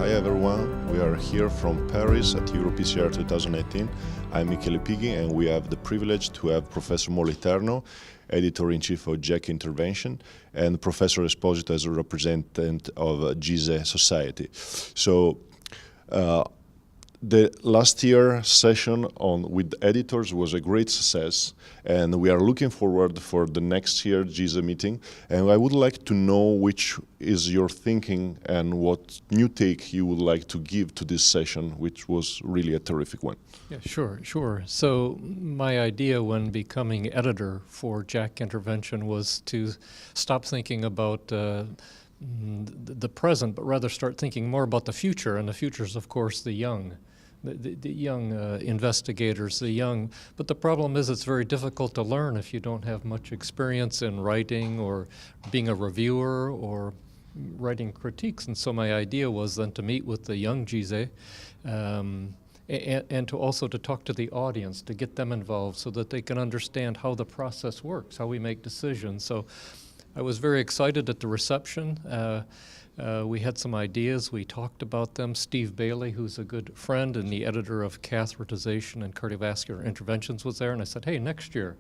Hi everyone, we are here from Paris at EuroPCR 2018. I'm Michele Pighi and we have the privilege to have Professor Moliterno, Editor-in-Chief of JACC Intervention, and Professor Esposito as a representative of GISE Society. So, the last year session with editors was a great success, and we are looking forward for the next year GISE meeting. And I would like to know which is your thinking and what new take you would like to give to this session, which was really a terrific one. Yeah, sure. So my idea when becoming editor for JACC Intervention was to stop thinking about the present, but rather start thinking more about the future. And the future is, of course, the young. The young investigators, but the problem is it's very difficult to learn if you don't have much experience in writing or being a reviewer or writing critiques. And so my idea was then to meet with the young GISE and to also to talk to the audience, to get them involved so that they can understand how the process works, how we make decisions. So I was very excited at the reception. We had some ideas, we talked about them. Steve Bailey, who's a good friend and the editor of Catheterization and Cardiovascular Interventions, was there, and I said, hey, next year.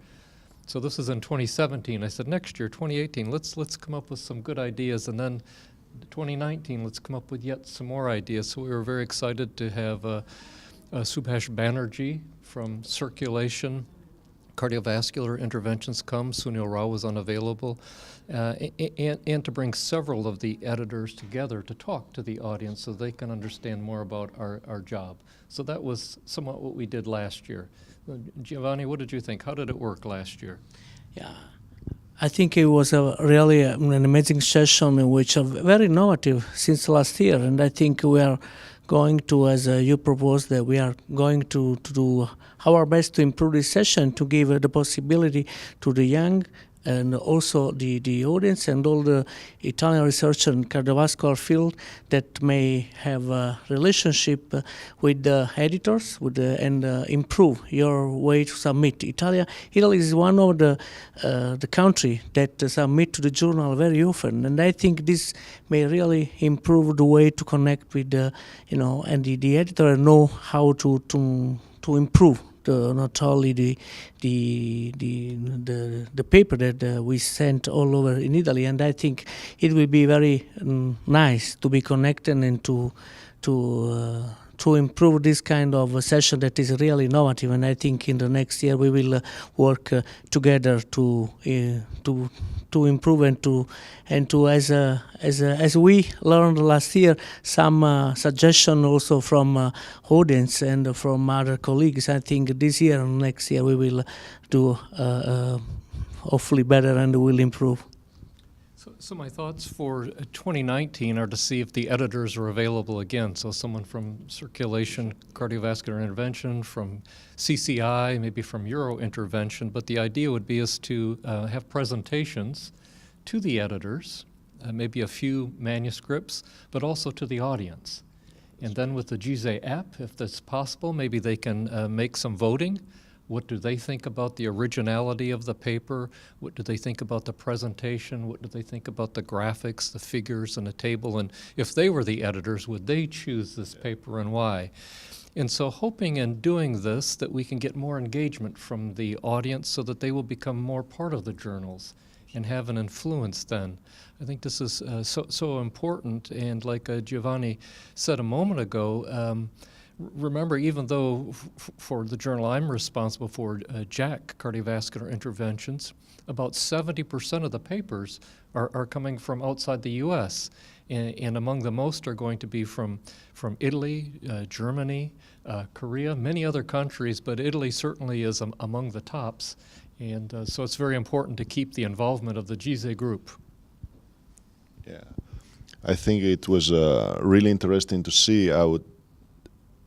So this is in 2017. I said, next year, 2018, let's come up with some good ideas, and then 2019, let's come up with yet some more ideas. So we were very excited to have Subhash Banerjee from Circulation Cardiovascular Interventions come. Sunil Rao was unavailable, and to bring several of the editors together to talk to the audience so they can understand more about our job. So that was somewhat what we did last year. Giovanni, what did you think? How did it work last year? Yeah, I think it was really an amazing session, which are very innovative since last year, and I think we are going to, as you proposed, that we are going to do our best to improve this session, to give the possibility to the young and also the audience and all the Italian researchers in cardiovascular field that may have a relationship with the editors and improve your way to submit. Italy is one of the country that submit to the journal very often, and I think this may really improve the way to connect with and the editor and know how to improve not only the paper that we sent all over in Italy, and I think it will be very nice to be connected and to improve this kind of a session that is really innovative. And I think in the next year we will work together to improve and to as we learned last year, some suggestion also from audience and from other colleagues. I think this year and next year we will do hopefully better and will improve. So my thoughts for 2019 are to see if the editors are available again. So someone from Circulation, Cardiovascular Intervention, from CCI, maybe from Euro Intervention. But the idea would be is to have presentations to the editors, maybe a few manuscripts, but also to the audience. And then with the GISE app, if that's possible, maybe they can make some voting. What do they think about the originality of the paper? What do they think about the presentation? What do they think about the graphics, the figures, and the table? And if they were the editors, would they choose this paper and why? And so hoping in doing this that we can get more engagement from the audience so that they will become more part of the journals and have an influence then. I think this is so important, and like Giovanni said a moment ago, remember, even though for the journal I'm responsible for, JACC, Cardiovascular Interventions, about 70% of the papers are coming from outside the U.S., and among the most are going to be from Italy, Germany, Korea, many other countries, but Italy certainly is among the tops, and so it's very important to keep the involvement of the GISE group. Yeah, I think it was really interesting to see how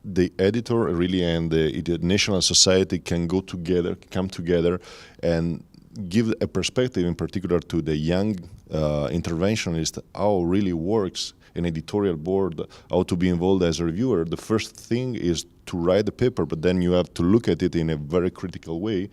the editor really and the National Society can come together and give a perspective in particular to the young interventionist, how it really works an editorial board, how to be involved as a reviewer. The first thing is to write the paper, but then you have to look at it in a very critical way,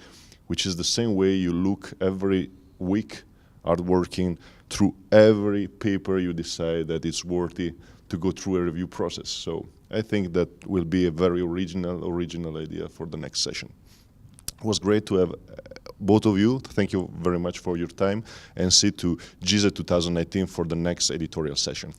which is the same way you look every week hard working through every paper you decide that it's worthy to go through a review process. So I think that will be a very original idea for the next session. It was great to have both of you. Thank you very much for your time, and see to GISE 2019 for the next editorial session.